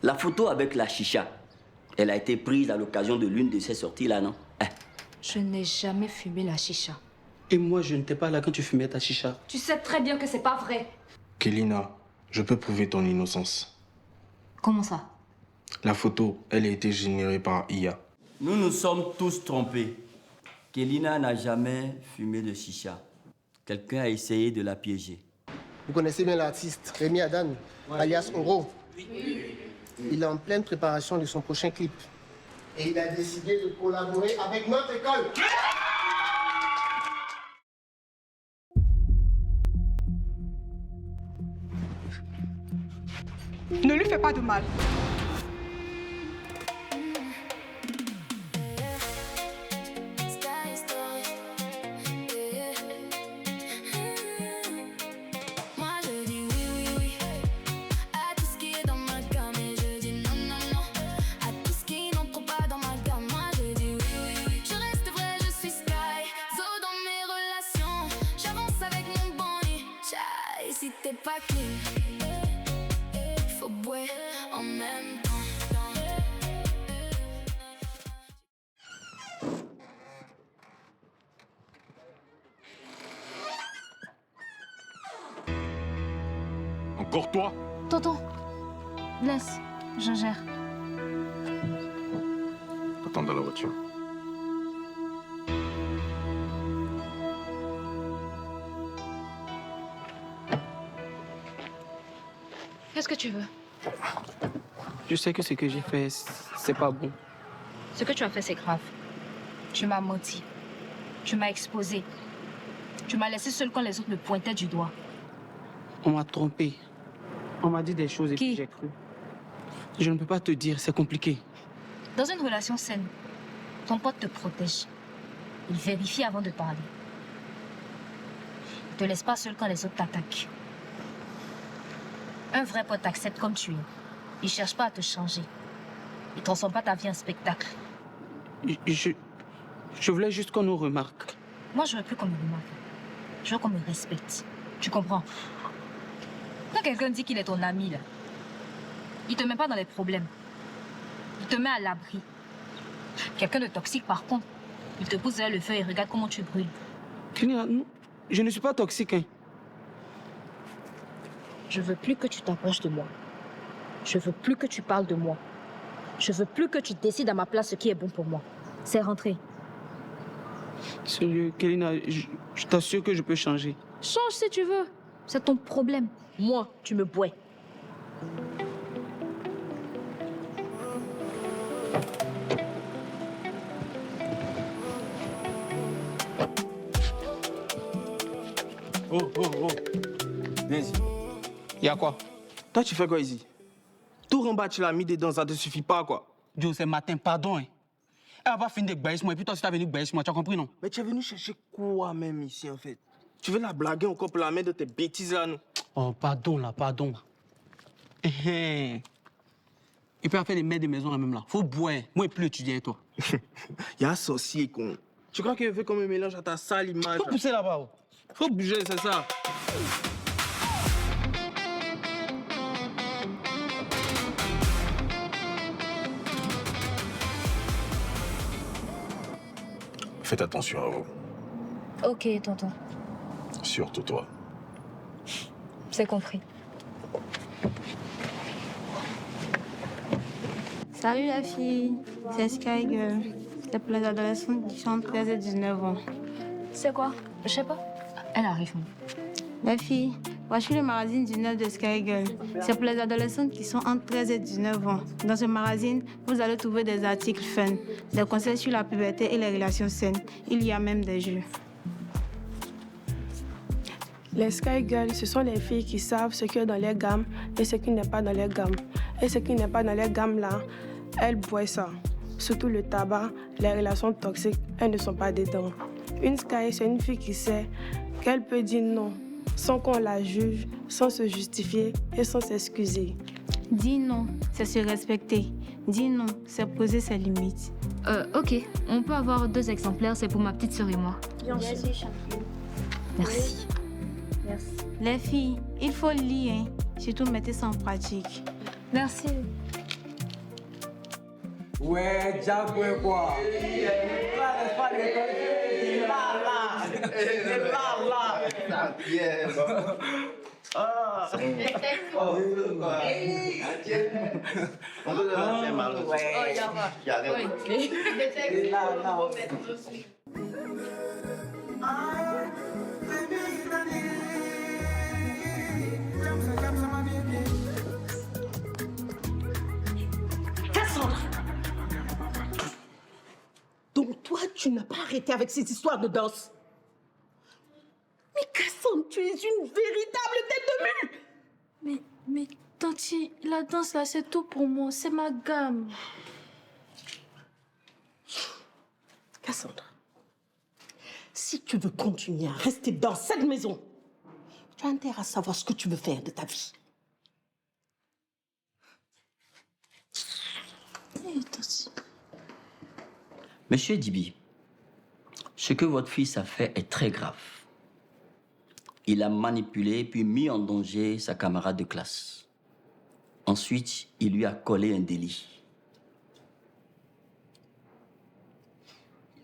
La photo avec la chicha, elle a été prise à l'occasion de l'une de ces sorties-là, non? Je n'ai jamais fumé la chicha. Et moi, je n'étais pas là quand tu fumais ta chicha. Tu sais très bien que c'est pas vrai. Kélina, je peux prouver ton innocence. Comment ça? La photo, elle a été générée par IA. Nous nous sommes tous trompés. Kélina n'a jamais fumé de chicha. Quelqu'un a essayé de la piéger. Vous connaissez bien l'artiste Rémi Adan, alias Oro. Oui. Il est en pleine préparation de son prochain clip. Et il a décidé de collaborer avec notre école. Ne lui fais pas de mal. Encore toi? Tonton, laisse, je gère. Attends dans la voiture. Qu'est-ce que tu veux? Je sais que ce que j'ai fait, c'est pas bon. Ce que tu as fait, c'est grave. Tu m'as menti. Tu m'as exposé. Tu m'as laissé seule quand les autres me pointaient du doigt. On m'a trompé. On m'a dit des choses et Qui? puis j'ai cru. Je ne peux pas te dire, c'est compliqué. Dans une relation saine, ton pote te protège. Il vérifie avant de parler. Il te laisse pas seul quand les autres t'attaquent. Un vrai pote t'accepte comme tu es. Il cherche pas à te changer. Il transforme pas ta vie en spectacle. Je voulais juste qu'on nous remarque. Moi, je veux plus qu'on me remarque. Je veux qu'on me respecte. Tu comprends? Quand quelqu'un dit qu'il est ton ami, là, il te met pas dans les problèmes. Il te met à l'abri. Quelqu'un de toxique, par contre, il te pousse vers le feu et regarde comment tu brûles. Kélina, non, je ne suis pas toxique, hein. Je veux plus que tu t'approches de moi. Je veux plus que tu parles de moi. Je veux plus que tu décides à ma place ce qui est bon pour moi. C'est rentré. Sérieux, Kélina, je t'assure que je peux changer. Change si tu veux. C'est ton problème. Moi, tu me bois. Oh. Viens ici. Y'a quoi? Toi, tu fais quoi ici? Tout en bas, tu l'as mis dedans, ça te suffit pas, quoi. Joe, c'est matin, pardon, hein. Elle va pas finir de baisser moi, et puis toi, si t'as venu baisser moi, tu as compris, non? Mais tu es venu chercher quoi, même, ici, en fait? Tu veux la blaguer encore pour la mettre de tes bêtises, là, nous? Oh, pardon, là, pardon. Il peut faire les mères de maison, là, même, là. Faut boire. Moi, plus étudier, toi. Y'a un sorcier, con. Tu crois qu'il veut qu'on me mélange à ta sale image? Faut pousser là-bas, oh. Faut bouger, c'est ça. Faites attention à vous. Ok, tonton. Surtout toi. C'est compris. Salut la fille, c'est Sky Girl. C'est pour les adolescents qui sont entre 13 et 19 ans. C'est quoi? Je sais pas. Elle arrive. La fille, voici le magazine 19 de Sky Girl. C'est pour les adolescents qui sont entre 13 et 19 ans. Dans ce magazine, vous allez trouver des articles fun, des conseils sur la puberté et les relations saines. Il y a même des jeux. Les Sky Girls, ce sont les filles qui savent ce qui est dans les gammes et ce qui n'est pas dans les gammes. Et ce qui n'est pas dans les gammes là, elles boivent ça. Surtout le tabac, les relations toxiques, elles ne sont pas dedans. Une Sky, c'est une fille qui sait qu'elle peut dire non, sans qu'on la juge, sans se justifier et sans s'excuser. Dire non, c'est se respecter. Dire non, c'est poser ses limites. Ok. On peut avoir 2 exemplaires, c'est pour ma petite sœur et moi. Bien sûr. Merci. Merci. Les filles, il faut lire, hein. Surtout mettez ça en pratique. Merci. Ouais, Diaboué quoi. Là, n'est-ce pas les là. Ah. On peut le faire mal. Ouais. Cassandre! Donc toi, tu n'as pas arrêté avec ces histoires de danse? Mais Cassandre, tu es une véritable tête de mule! Mais, Tanti, la danse là, c'est tout pour moi. C'est ma gamme. Cassandre, si tu veux continuer à rester dans cette maison, tu as intérêt à savoir ce que tu veux faire de ta vie. Tanti. Monsieur Dibi, ce que votre fils a fait est très grave. Il a manipulé puis mis en danger sa camarade de classe. Ensuite, il lui a collé un délit.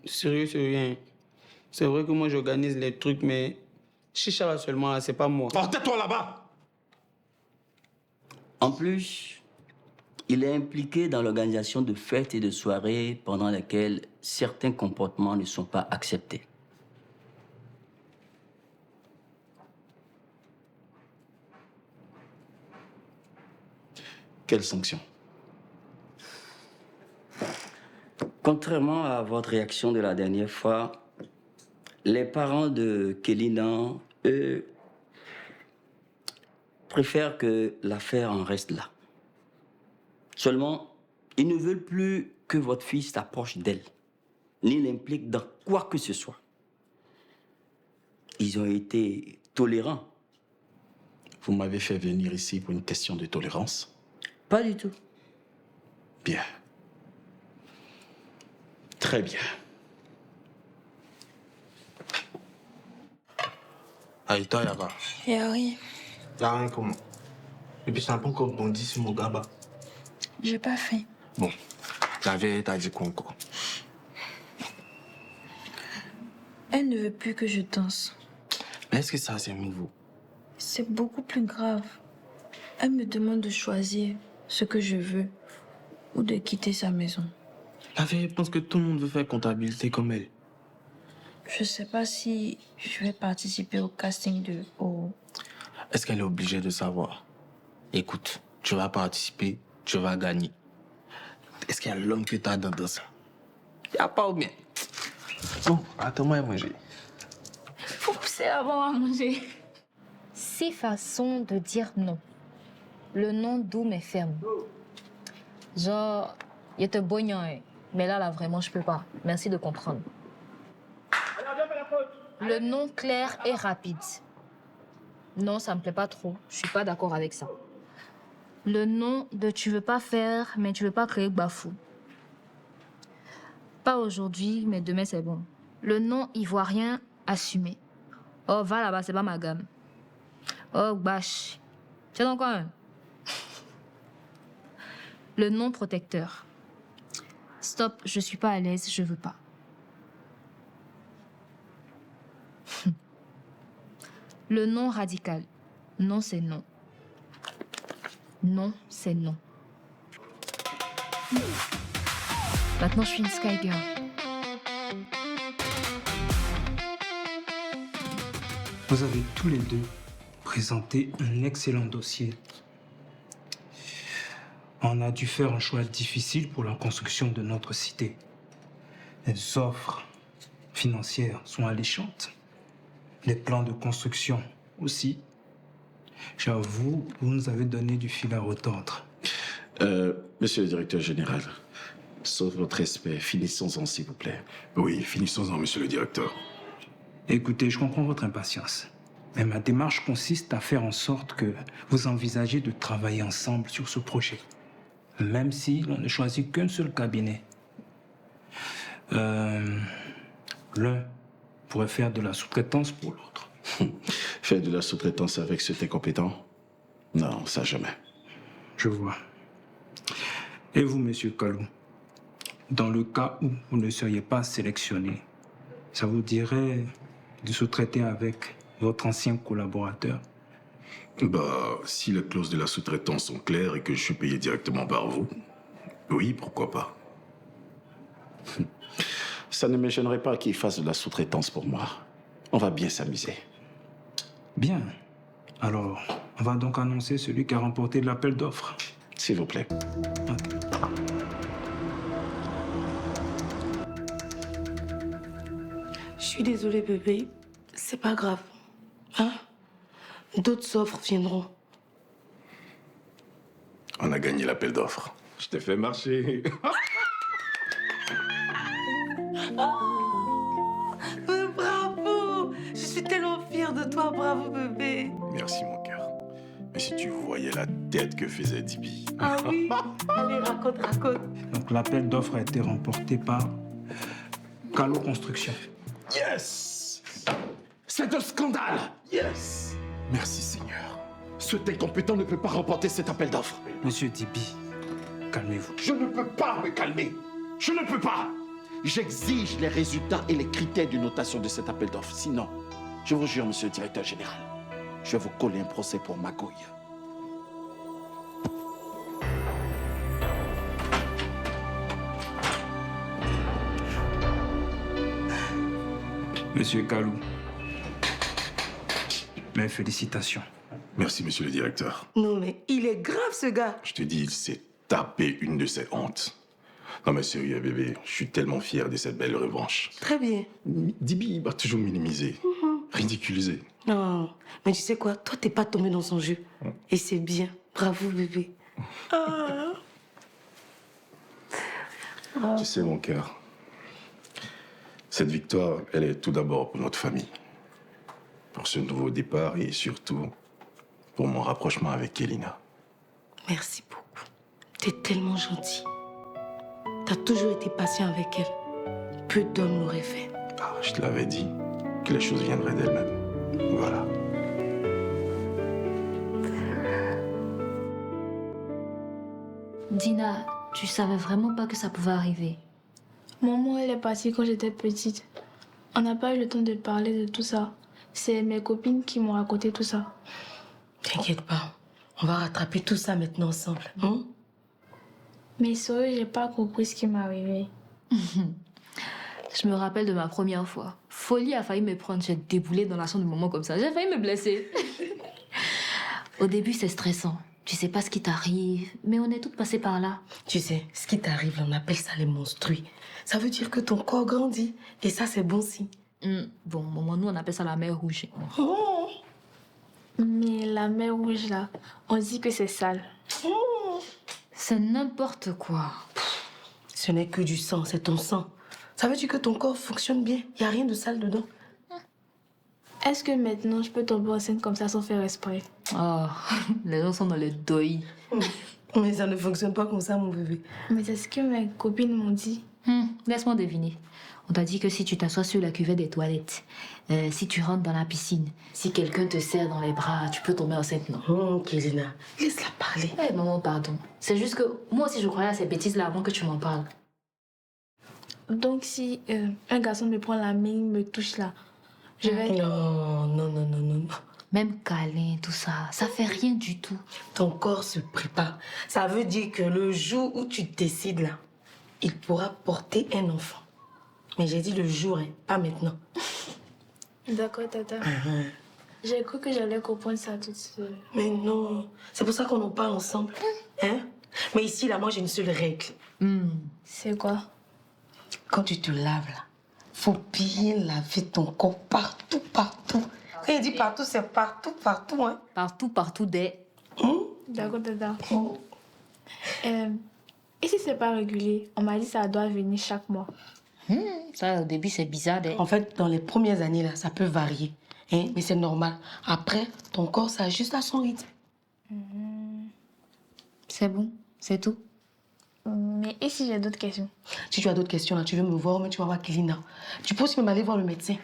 Sérieux, c'est rien. C'est vrai que moi, j'organise les trucs, mais Chicha là seulement, là, c'est pas moi. Portez-toi là-bas! En plus, il est impliqué dans l'organisation de fêtes et de soirées pendant lesquelles certains comportements ne sont pas acceptés. Quelle sanction? Contrairement à votre réaction de la dernière fois, les parents de Kélina, eux, préfèrent que l'affaire en reste là. Seulement, ils ne veulent plus que votre fils s'approche d'elle, ni l'implique dans quoi que ce soit. Ils ont été tolérants. Vous m'avez fait venir ici pour une question de tolérance? Pas du tout. Bien. Très bien. Aïta, Yaba. Y'a rien. Y'a rien comment? Et puis ça n'a pas encore bondi sur mon gaba. J'ai pas faim. Bon, j'avais t'as dit quoi encore? Elle ne veut plus que je danse. Mais est-ce que ça, c'est nouveau? C'est beaucoup plus grave. Elle me demande de choisir ce que je veux ou de quitter sa maison. La vieille pense que tout le monde veut faire comptabilité comme elle. Je sais pas si je vais participer au casting de O. Est-ce qu'elle est obligée de savoir? Écoute, tu vas participer, tu vas gagner. Est-ce qu'il y a l'homme que t'as dans ça? Y a pas ou bien? Bon, attends-moi à manger. Faut pousser avant à manger. 6 façons de dire non. Le non doux mais ferme. Genre, il te bognon, mais là, vraiment, je peux pas. Merci de comprendre. Le non clair et rapide. Non, ça me plaît pas trop. Je suis pas d'accord avec ça. Le non de tu veux pas faire, mais tu veux pas créer bafou. Pas aujourd'hui, mais demain, c'est bon. Le non ivoirien assumé. Oh, va là-bas, c'est pas ma gamme. Oh, bâche. C'est donc quoi, hein? Le non protecteur. Stop, je suis pas à l'aise, je veux pas. Le non radical. Non, c'est non. Non, c'est non. Maintenant, je suis une Sky Girl. Vous avez tous les deux présenté un excellent dossier. On a dû faire un choix difficile pour la construction de notre cité. Les offres financières sont alléchantes. Les plans de construction aussi. J'avoue, vous nous avez donné du fil à retordre. Monsieur le directeur général, sauf votre respect, finissons-en s'il vous plaît. Oui, finissons-en, monsieur le directeur. Écoutez, je comprends votre impatience. Mais ma démarche consiste à faire en sorte que vous envisagez de travailler ensemble sur ce projet. Même si l'on ne choisit qu'un seul cabinet. L'un pourrait faire de la sous-traitance pour l'autre. Faire de la sous-traitance avec cet incompétent? Non, ça jamais. Je vois. Et vous, monsieur Kalou, Dans le cas où vous ne seriez pas sélectionné, ça vous dirait de sous-traiter avec votre ancien collaborateur? Bah, si les clauses de la sous-traitance sont claires et que je suis payé directement par vous, oui, pourquoi pas. Ça ne me gênerait pas qu'il fasse de la sous-traitance pour moi. On va bien s'amuser. Bien. Alors, on va donc annoncer celui qui a remporté l'appel d'offres. S'il vous plaît. Je suis désolée, bébé. C'est pas grave. Hein? D'autres offres viendront. On a gagné l'appel d'offres. Je t'ai fait marcher. Bravo! Je suis tellement fière de toi. Bravo, bébé. Merci, mon cœur. Mais si tu voyais la tête que faisait Dibi. Ah oui? Allez, raconte. Donc l'appel d'offres a été remporté par Calo Construction. Yes! C'est un scandale! Yes! Merci, Seigneur. Cet incompétent ne peut pas remporter cet appel d'offres. Monsieur Dibi, calmez-vous. Je ne peux pas me calmer. Je ne peux pas. J'exige les résultats et les critères de notation de cet appel d'offres. Sinon, je vous jure, monsieur le directeur général, je vais vous coller un procès pour magouille. Monsieur Kalou, mes félicitations. Merci, monsieur le directeur. Non, mais il est grave, ce gars. Je te dis, il s'est tapé une de ses hontes. Non, mais sérieux, bébé, je suis tellement fier de cette belle revanche. Très bien. Dibi, il va toujours minimiser, ridiculiser. Non, mais tu sais quoi? Toi, t'es pas tombé dans son jeu. Et c'est bien. Bravo, bébé. Tu sais, mon cœur, cette victoire, elle est tout d'abord pour notre famille, pour ce nouveau départ et surtout pour mon rapprochement avec Kélina. Merci beaucoup. T'es tellement gentil. T'as toujours été patient avec elle. Peu d'hommes l'auraient fait. Ah, je te l'avais dit, que les choses viendraient d'elles-mêmes. Voilà. Dina, tu savais vraiment pas que ça pouvait arriver. Maman, elle est partie quand j'étais petite. On n'a pas eu le temps de parler de tout ça. C'est mes copines qui m'ont raconté tout ça. T'inquiète pas. On va rattraper tout ça maintenant ensemble. Hein? Mais sérieux, j'ai pas compris ce qui m'est arrivé. Je me rappelle de ma première fois. Folie a failli me prendre. J'ai déboulé dans la chambre de maman comme ça. J'ai failli me blesser. Au début, c'est stressant. Tu sais pas ce qui t'arrive, mais on est toutes passées par là. Tu sais, ce qui t'arrive, on appelle ça les monstrues. Ça veut dire que ton corps grandit. Et ça, c'est bon signe. Bon, maman, nous, on appelle ça la mer rouge. Oh. Mais la mer rouge, là, on dit que c'est sale. C'est n'importe quoi. Ce n'est que du sang, c'est ton sang. Ça veut dire que ton corps fonctionne bien. Il n'y a rien de sale dedans. Est-ce que maintenant, je peux tomber enceinte comme ça sans faire exprès? Oh, les gens sont dans le deuil. Mais ça ne fonctionne pas comme ça, mon bébé. Mais c'est ce que mes copines m'ont dit. Laisse-moi deviner. On t'a dit que si tu t'assois sur la cuvette des toilettes, si tu rentres dans la piscine, si quelqu'un te serre dans les bras, tu peux tomber enceinte, non? Kélina, laisse-la parler. Eh, maman, pardon. C'est juste que moi aussi, je croyais à ces bêtises-là avant que tu m'en parles. Donc, si un garçon me prend la main, me touche là, je vais... Non. Même câlin, tout ça, ça fait rien du tout. Ton corps se prépare. Ça veut dire que le jour où tu décides là, il pourra porter un enfant. Mais j'ai dit le jour, hein, pas maintenant. D'accord, tata. J'ai cru que j'allais comprendre ça toute seule. Mais non, c'est pour ça qu'on en parle ensemble. Hein? Mais ici, là, moi, j'ai une seule règle. C'est quoi? Quand tu te laves, là, faut bien laver ton corps partout. Quand il dit partout, c'est partout, hein. Partout des... D'accord, tata. Et si c'est pas régulier? On m'a dit que ça doit venir chaque mois. Ça, au début, c'est bizarre. En fait, dans les premières années, là, ça peut varier. Hein? Mais c'est normal. Après, ton corps s'ajuste à son rythme. C'est bon, c'est tout. Mais et si j'ai d'autres questions? Si tu as d'autres questions, là, tu veux me voir, mais tu vas voir Kélina. Tu peux aussi même aller voir le médecin.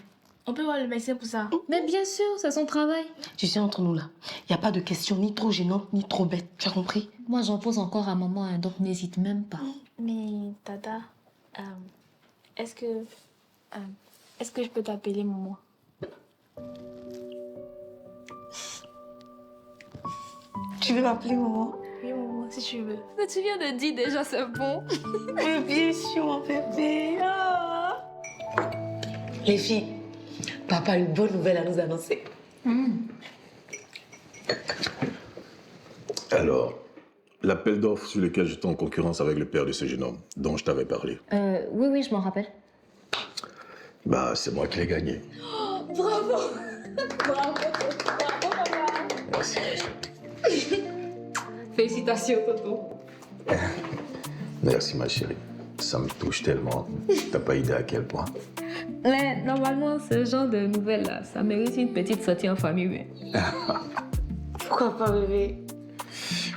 On peut voir le médecin pour ça? Mais bien sûr, c'est son travail. Tu sais, entre nous, là, il n'y a pas de questions ni trop gênantes, ni trop bêtes. Tu as compris? Moi, j'en pose encore à maman, hein, donc n'hésite même pas. Mais, tata, Est-ce que je peux t'appeler maman? Tu veux m'appeler maman? Oui, maman, si tu veux. Mais tu viens de dire déjà, c'est bon. Mais bien sûr, mon bébé. Ah. Les filles, papa a une bonne nouvelle à nous annoncer. Alors, l'appel d'offres sur lequel j'étais en concurrence avec le père de ce jeune homme, dont je t'avais parlé. Oui, je m'en rappelle. Bah, c'est moi qui l'ai gagné. Oh, bravo! Bravo, papa! Merci, ma chérie. Félicitations, Toto. Merci, ma chérie. Ça me touche tellement. T'as pas idée à quel point. Mais normalement, ce genre de nouvelles-là, ça mérite une petite sortie en famille. Mais... Pourquoi pas, bébé?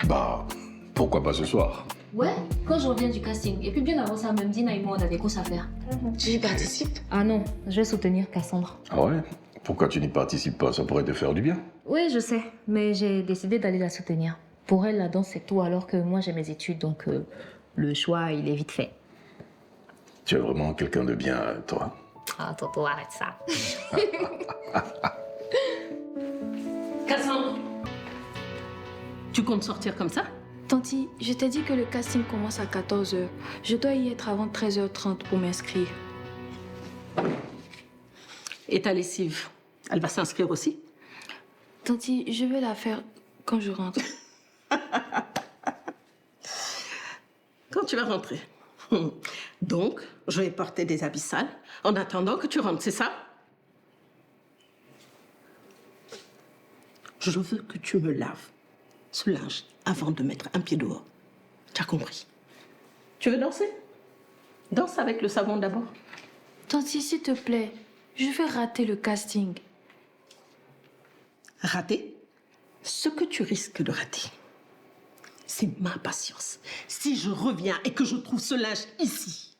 Bah, pourquoi pas ce soir? Ouais, quand je reviens du casting. Et puis bien avant ça, même Dina et moi, on a des courses à faire. Tu y participes? Ah non, je vais soutenir Cassandre. Ah ouais? Pourquoi tu n'y participes pas? Ça pourrait te faire du bien. Oui, je sais, mais j'ai décidé d'aller la soutenir. Pour elle, la danse, c'est tout, alors que moi, j'ai mes études, donc le choix, il est vite fait. Tu es vraiment quelqu'un de bien, toi. Ah, Toto, arrête ça. Cassandre, tu comptes sortir comme ça? Tanti, je t'ai dit que le casting commence à 14h. Je dois y être avant 13h30 pour m'inscrire. Et ta lessive, elle va s'inscrire aussi? Tanti, je vais la faire quand je rentre. Quand tu vas rentrer. Donc, je vais porter des habits sales en attendant que tu rentres, c'est ça? Je veux que tu me laves ce linge avant de mettre un pied dehors. Tu as compris? Tu veux danser? Danse avec le savon d'abord. Tanti, s'il te plaît, je vais rater le casting. Rater? Ce que tu risques de rater, c'est ma patience. Si je reviens et que je trouve ce linge ici,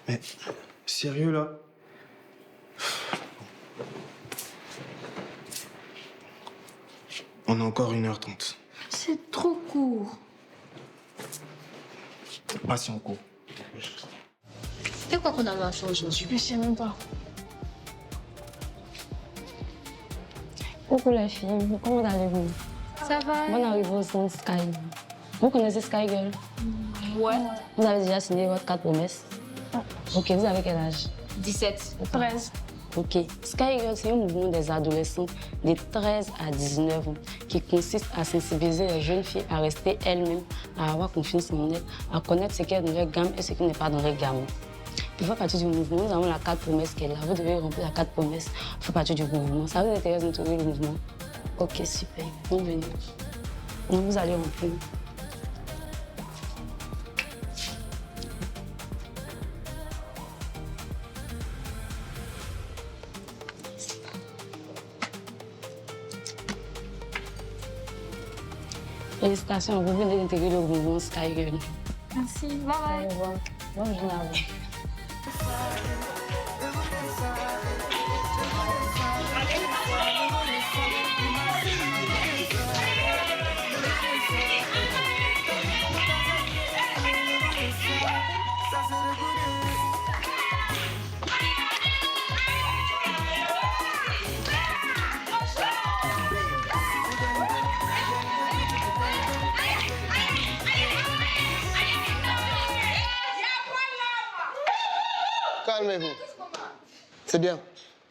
Mais sérieux là? On a encore 1h30. C'est trop court. Pas si on court. C'est quoi qu'on a marché aujourd'hui? Je sais même pas. Coucou les filles, comment allez-vous? Ça va? Bonne arrivée au centre Sky. Vous connaissez Sky Girl? Ouais. Vous avez déjà signé votre carte promesse? Ok, vous avez quel âge? 17. 13. Ok. Sky Girl, c'est un mouvement des adolescents de 13 à 19 ans qui consiste à sensibiliser les jeunes filles à rester elles-mêmes, à avoir confiance en elles, à connaître ce qui est dans leur gamme et ce qui n'est pas dans leur gamme. Pour faire partie du mouvement, nous avons la carte promesse qui est là. Vous devez remplir la carte promesse pour faire partie du mouvement. Ça vous intéresse d'intégrer le mouvement? Ok, super. Bienvenue. Donc vous allez remplir. Félicitations, vous venez d'intégrer le mouvement Sky Girl. Merci, bye bye. Au revoir. Bonne journée à vous. Calmez-vous. C'est bien.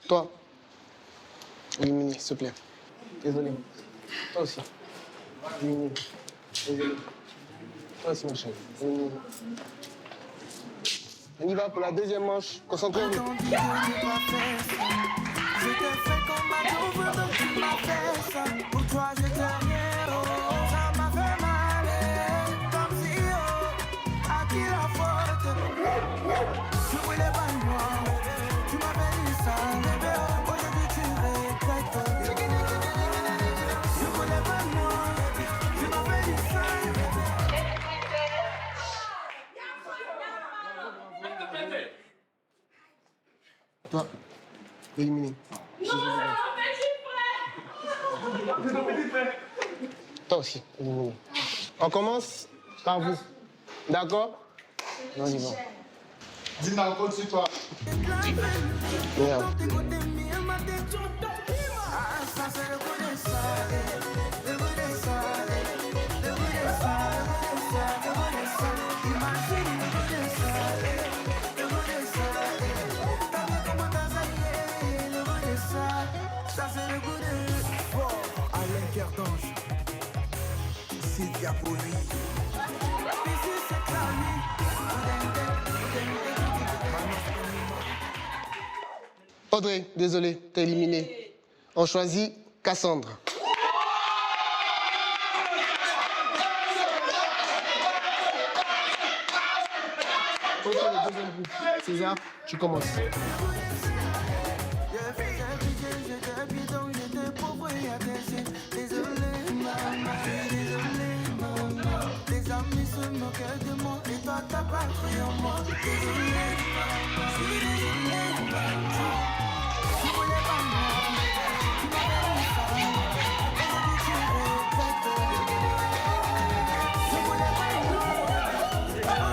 Toi, éliminer, s'il te plaît. Désolé. Toi aussi. Éliminer. Désolé. Toi aussi, ma chérie. Éliminer. On y va pour la deuxième manche. Concentrez-vous. Je te fais comme un ouvre, donc tu m'as fait ça. Pour toi, j'étais rien, oh, ça m'a fait mal. Comme si, oh, à qui la faute? Je voulais pas moi, tu m'avais dit ça, bébé. Aujourd'hui, tu regrettes. Je voulais pas moi, tu m'avais dit ça, Toi, éliminé. Toi aussi. On commence par vous. D'accord? On y va. Dis-moi, continue-toi. Merde. Alain Kerdange, Sylvia Poli. Audrey, désolé, t'es éliminé. On choisit Cassandre. Ok, le deuxième groupe. César, tu commences. Les amis se moquaient de moi et toi t'as pas cru en moi. Désolé, je suis désolé. Tu voulais pas moi, tu m'avais dit ça. Aujourd'hui tu regrettes. Tu voulais pas moi, aujourd'hui tu regrettes.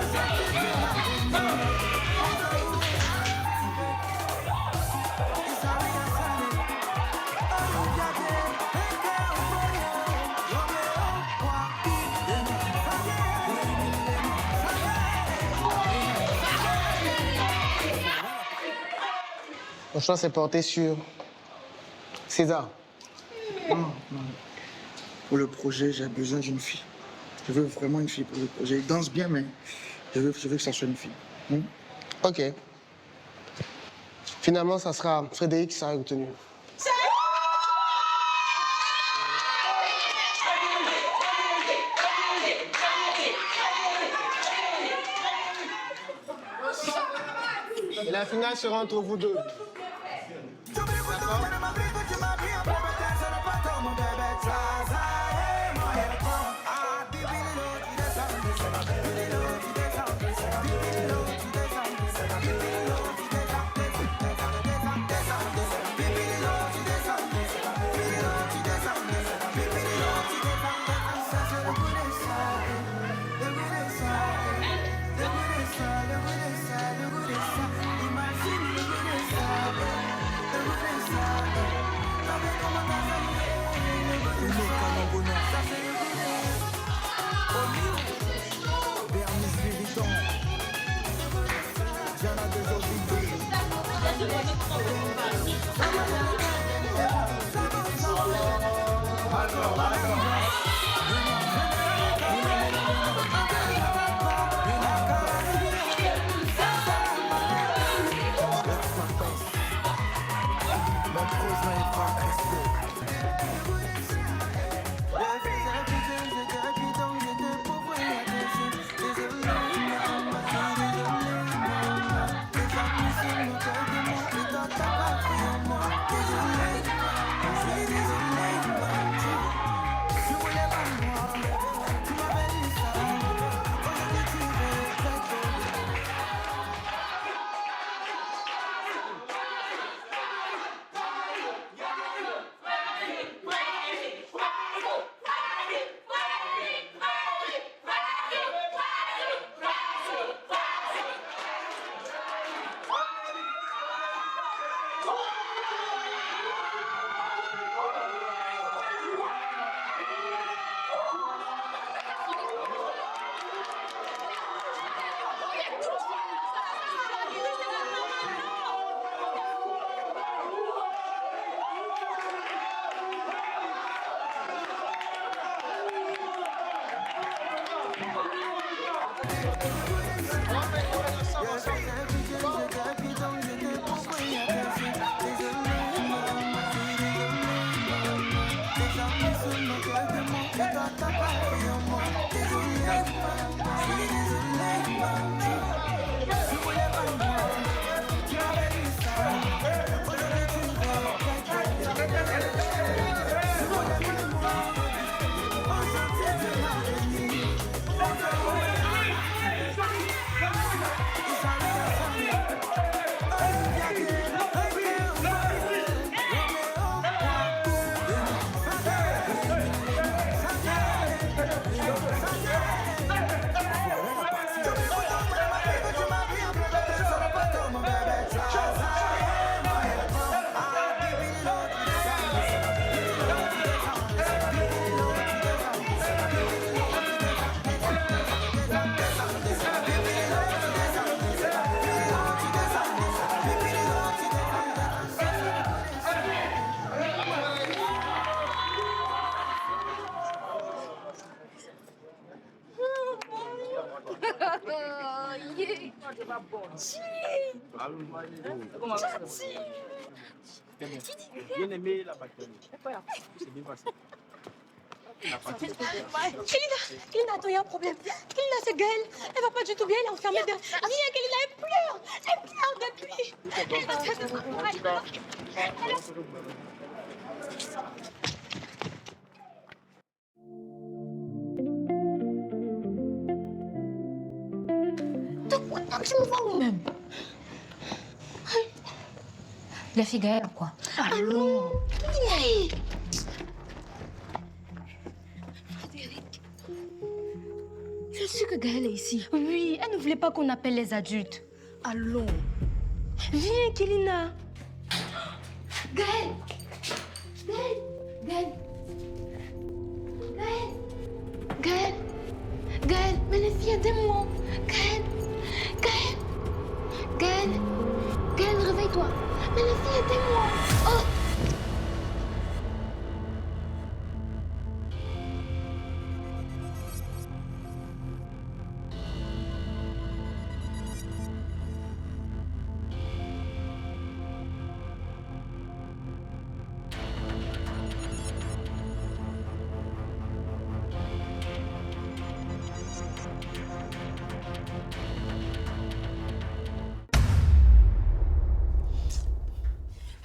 Mon choix s'est porté sur César. Non. Pour le projet, j'ai besoin d'une fille. Je veux vraiment une fille pour le projet. Il danse bien, mais je veux que ça soit une fille. Ok. Finalement, ça sera Frédéric qui sera retenu. Et la finale sera entre vous deux. Bien aimé la bataille. C'est bien passé. Kelina, attends, il y a un problème. Kelina, c'est Gaël. Elle va pas du tout bien, elle est enfermée dedans. Viens, Kelina, elle pleure depuis. Tu me vois où même? La fille Gaëlle, quoi? Allons. Tu es sûr que Gaëlle est ici? Oui, elle ne voulait pas qu'on appelle les adultes. Allons. Viens, Kelina. Gaëlle! Gaëlle! Gaëlle! Gaëlle! Gaëlle! Gaëlle! Mais les filles, aidez-moi! Gaëlle! Gaëlle! Gaëlle! Gaëlle, réveille-toi! Mais les filles, aidez-moi! Oh!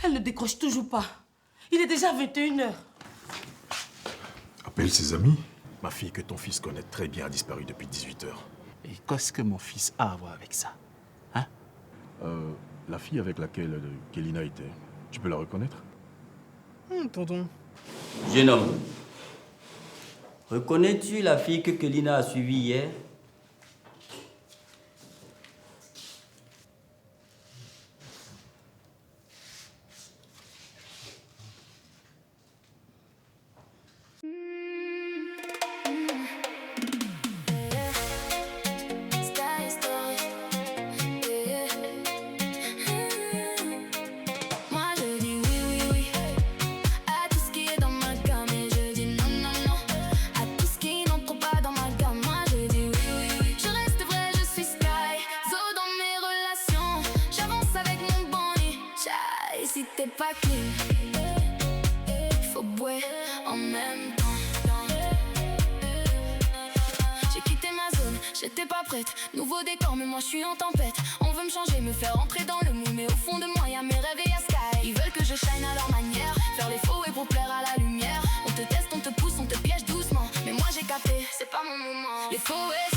Elle ne décroche toujours pas. Il est déjà 21h. Appelle ses amis. Ma fille que ton fils connaît très bien a disparu depuis 18 heures. Et qu'est-ce que mon fils a à voir avec ça? Hein? La fille avec laquelle Kelina était, tu peux la reconnaître? Tonton. Jeune homme, reconnais-tu la fille que Kelina a suivie hier? Nouveau décor, mais moi je suis en tempête. On veut me changer, me faire entrer dans le moule, mais au fond de moi y'a mes rêves et y'a Sky. Ils veulent que je shine à leur manière, faire les faux et pour plaire à la lumière. On te teste, on te pousse, on te piège doucement, mais moi j'ai capté, c'est pas mon moment. Les faux et